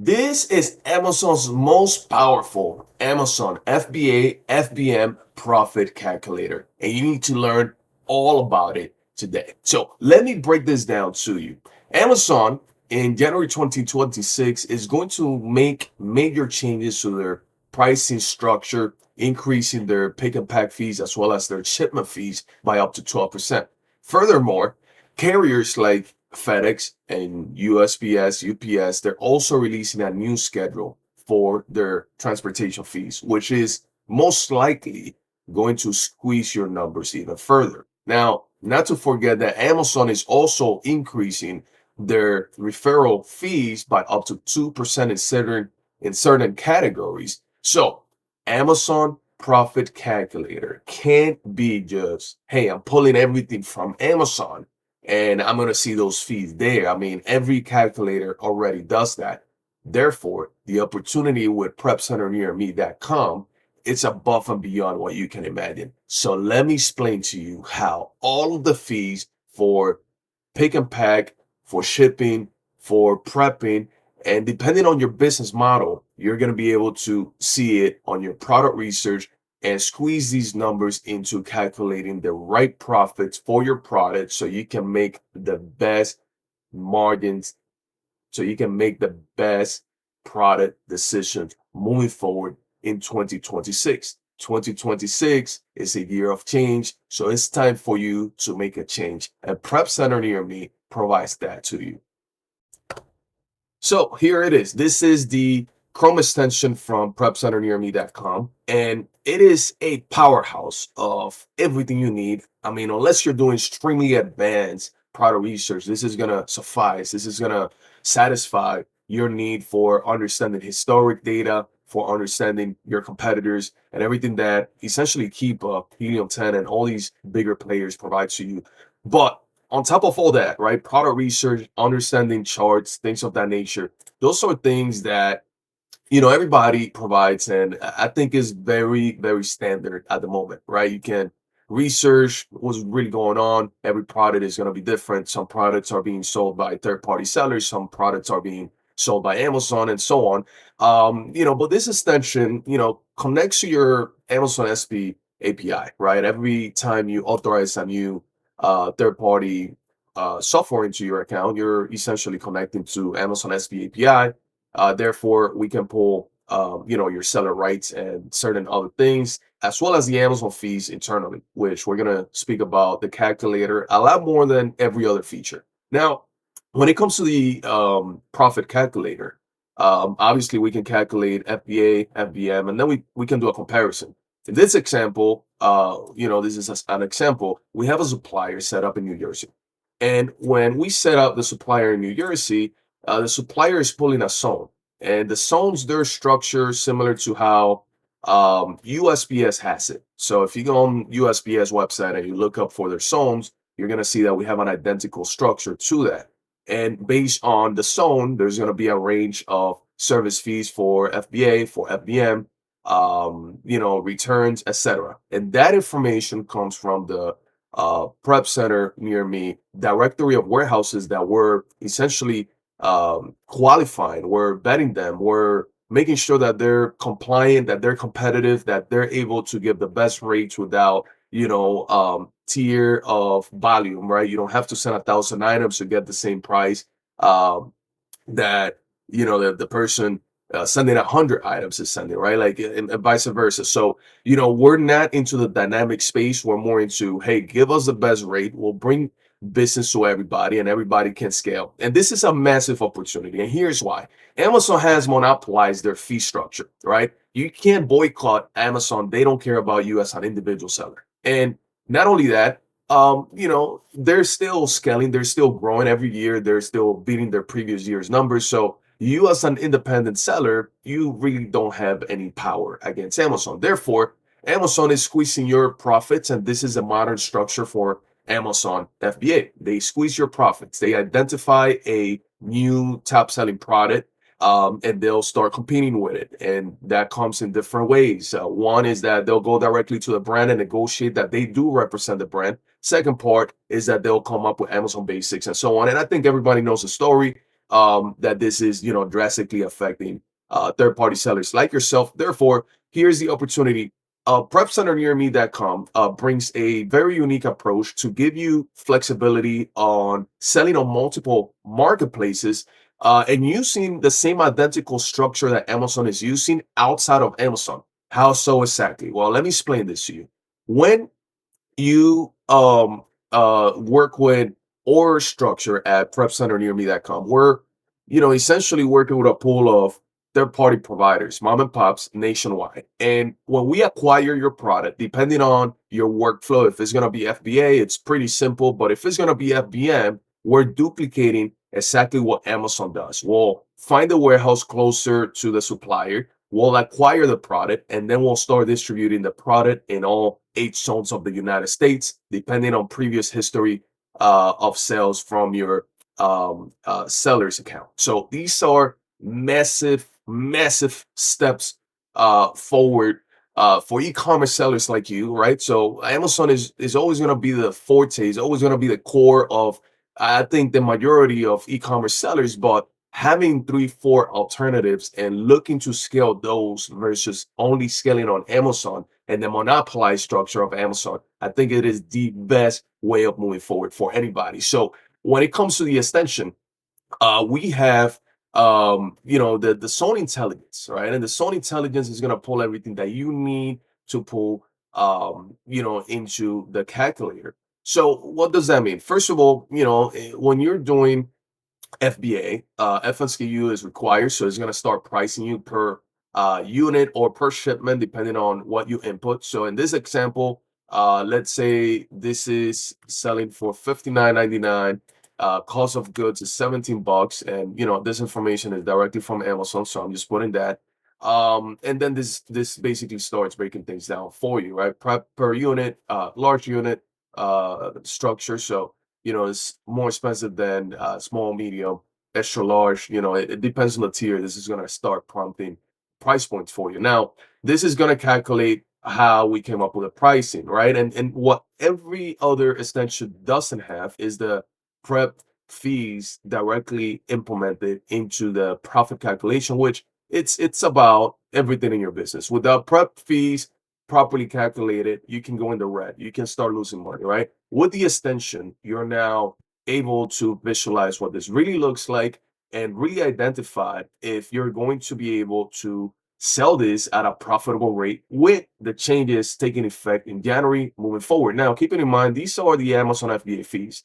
This is Amazon's most powerful Amazon FBA FBM profit calculator, and you need to learn all about it today. So let me break this down to you. Amazon in January 2026 is going to make major changes to their pricing structure, increasing their pick and pack fees as well as their shipment fees by up to 12%. Furthermore, carriers like FedEx and USPS, UPS, they're also releasing a new schedule for their transportation fees, which is most likely going to squeeze your numbers even further. Now, not to forget that Amazon is also increasing their referral fees by up to 2% in certain categories. So, Amazon profit calculator can't be just, hey, I'm pulling everything from Amazon and I'm going to see those fees there. I mean, every calculator already does that. Therefore, the opportunity with prepcenternearme.com, it's above and beyond what you can imagine. So let me explain to you how all of the fees for pick and pack, for shipping, for prepping, and depending on your business model, you're going to be able to see it on your product research and squeeze these numbers into calculating the right profits for your product so you can make the best margins, so you can make the best product decisions moving forward in 2026. 2026 is a year of change, so it's time for you to make a change. And Prep Center Near Me provides that to you. So here it is. This is the Chrome extension from prepcenternearme.com, and it is a powerhouse of everything you need. I mean, unless you're doing extremely advanced product research, this is going to suffice. This is going to satisfy your need for understanding historic data, for understanding your competitors, and everything that essentially keep Helium 10 and all these bigger players provide to you. But on top of all that, right, product research, understanding charts, things of that nature, those are things that everybody provides, and I think is very, very standard at the moment, right? You can research what's really going on. Every product is going to be different. Some products are being sold by third-party sellers, some products are being sold by Amazon, and so on. But this extension, connects to your Amazon SP API, right? Every time you authorize a new third-party software into your account, you're essentially connecting to Amazon SP API. Therefore, we can pull, your seller rights and certain other things, as well as the Amazon fees internally, which we're going to speak about the calculator a lot more than every other feature. Now, when it comes to the profit calculator, obviously we can calculate FBA, FBM, and then we can do a comparison. In this example, this is an example. We have a supplier set up in New Jersey. And when we set up the supplier in New Jersey, the supplier is pulling a zone, and the zones, they're structured similar to how USPS has it. So if you go on USPS website and you look up for their zones, you're going to see that we have an identical structure to that. And based on the zone, there's going to be a range of service fees for FBA, for FBM, returns, etc. And that information comes from the Prep Center Near Me directory of warehouses that were essentially qualifying, we're vetting them, we're making sure that they're compliant, that they're competitive, that they're able to give the best rates without tier of volume, right? You don't have to send 1,000 items to get the same price that the person sending 100 items is sending, right? Like, and vice versa. So we're not into the dynamic space. We're more into, hey, give us the best rate, we'll bring business to everybody, and everybody can scale. And this is a massive opportunity, and here's why. Amazon has monopolized their fee structure, right? You can't boycott Amazon. They don't care about you as an individual seller. And not only that, they're still scaling, they're still growing every year, they're still beating their previous year's numbers. So you as an independent seller, you really don't have any power against Amazon. Therefore, Amazon is squeezing your profits, and this is a modern structure for Amazon FBA. They squeeze your profits. They identify a new top selling product, and they'll start competing with it. And that comes in different ways. One is that they'll go directly to the brand and negotiate that they do represent the brand. Second part is that they'll come up with Amazon basics and so on. And I think everybody knows the story. that this is, drastically affecting third-party sellers like yourself. Therefore, here's the opportunity. PrepCenterNearMe.com brings a very unique approach to give you flexibility on selling on multiple marketplaces and using the same identical structure that Amazon is using outside of Amazon. How so exactly? Well, let me explain this to you. When you work with order structure at prepcenternearme.com, we're essentially working with a pool of third-party providers, mom and pops nationwide. And when we acquire your product, depending on your workflow, if it's going to be FBA, it's pretty simple. But if it's going to be FBM, we're duplicating exactly what Amazon does. We'll find a warehouse closer to the supplier. We'll acquire the product, and then we'll start distributing the product in all 8 zones of the United States, depending on previous history of sales from your seller's account. So these are massive, massive steps forward for e-commerce sellers like you, right? So Amazon is always going to be the forte, is always going to be the core of, I think, the majority of e-commerce sellers, but having 3, 4 alternatives and looking to scale those versus only scaling on Amazon and the monopolized structure of Amazon, I think it is the best way of moving forward for anybody. So when it comes to the extension, we have the zone intelligence, right? And the zone intelligence is going to pull everything that you need to pull into the calculator. So what does that mean? First of all, when you're doing FBA, FSKU is required, so it's going to start pricing you per unit or per shipment, depending on what you input. So in this example, let's say this is selling for $59.99. Cost of goods is 17 bucks, and this information is directly from Amazon, so I'm just putting that. And then this basically starts breaking things down for you, right? Per unit, large unit structure. So it's more expensive than small, medium, extra large. It depends on the tier. This is going to start prompting price points for you. Now, this is going to calculate how we came up with the pricing, right? And what every other extension doesn't have is the prep fees directly implemented into the profit calculation, which it's about everything in your business. Without prep fees properly calculated, you can go in the red. You can start losing money, right? With the extension, you're now able to visualize what this really looks like and really identify if you're going to be able to sell this at a profitable rate with the changes taking effect in January moving forward. Now, keeping in mind, these are the Amazon FBA fees.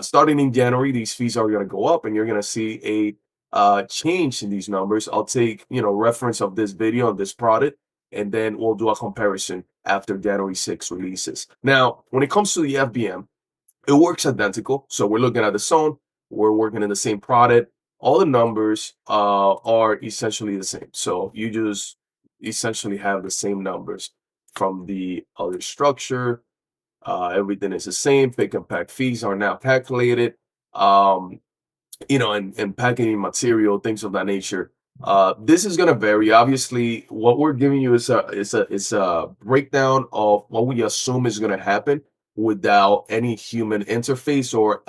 Starting in January, these fees are going to go up, and you're going to see a change in these numbers. I'll take reference of this video on this product, and then we'll do a comparison after January 6 releases. Now, when it comes to the FBM, it works identical. So we're looking at the zone, we're working in the same product. All the numbers are essentially the same. So you just essentially have the same numbers from the other structure. Everything is the same. Pick and pack fees are now calculated. Um, and packaging material, things of that nature. This is going to vary. Obviously, what we're giving you is a breakdown of what we assume is going to happen without any human interface or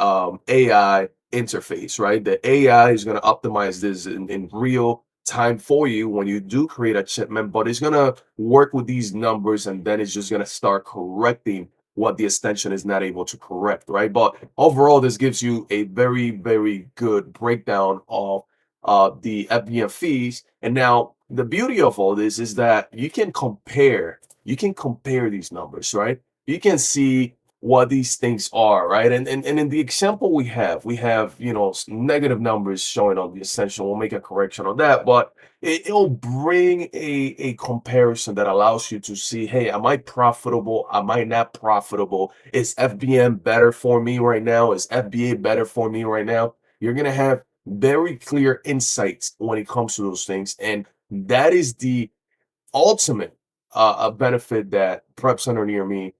AI interface, right? The AI is going to optimize this in real time for you when you do create a shipment, but it's going to work with these numbers, and then it's just going to start correcting what the extension is not able to correct, right? But overall, this gives you a very, very good breakdown of the FBM fees. And now the beauty of all this is that you can compare these numbers, right? You can see what these things are, right? And in the example we have negative numbers showing on the extension. We'll make a correction on that, but it'll bring a comparison that allows you to see, hey, am I profitable? Am I not profitable? Is FBM better for me right now? Is FBA better for me right now? You're gonna have very clear insights when it comes to those things, and that is the ultimate a benefit that Prep Center Near Me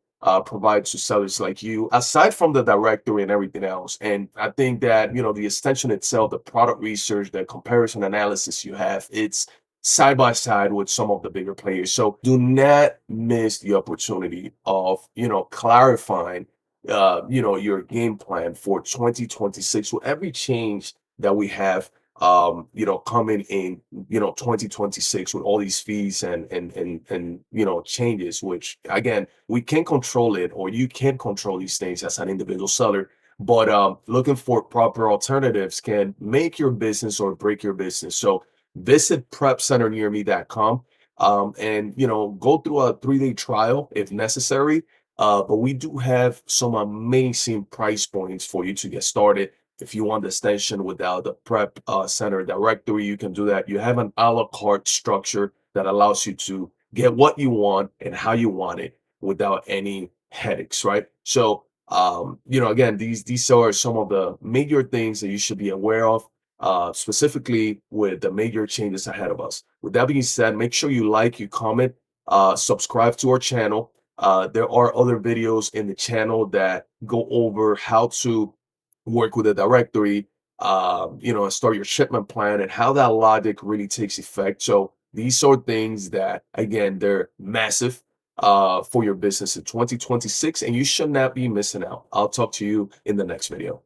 provides to sellers like you, aside from the directory and everything else. And I think that the extension itself, the product research, the comparison analysis you have, it's side by side with some of the bigger players. So do not miss the opportunity of clarifying your game plan for 2026 with every change that we have coming in 2026 with all these fees and changes, which again we can't control it, or you can't control these things as an individual seller. But looking for proper alternatives can make your business or break your business. So visit prepcenternearme.com, and go through a 3-day trial if necessary. But we do have some amazing price points for you to get started. If you want the extension without the prep center directory, you can do that. You have an a la carte structure that allows you to get what you want and how you want it without any headaches, right? So again, these are some of the major things that you should be aware of, specifically with the major changes ahead of us. With that being said, make sure you like, you comment, subscribe to our channel. There are other videos in the channel that go over how to work with a directory, and start your shipment plan and how that logic really takes effect. So these are things that, again, they're massive for your business in 2026, and you should not be missing out. I'll talk to you in the next video.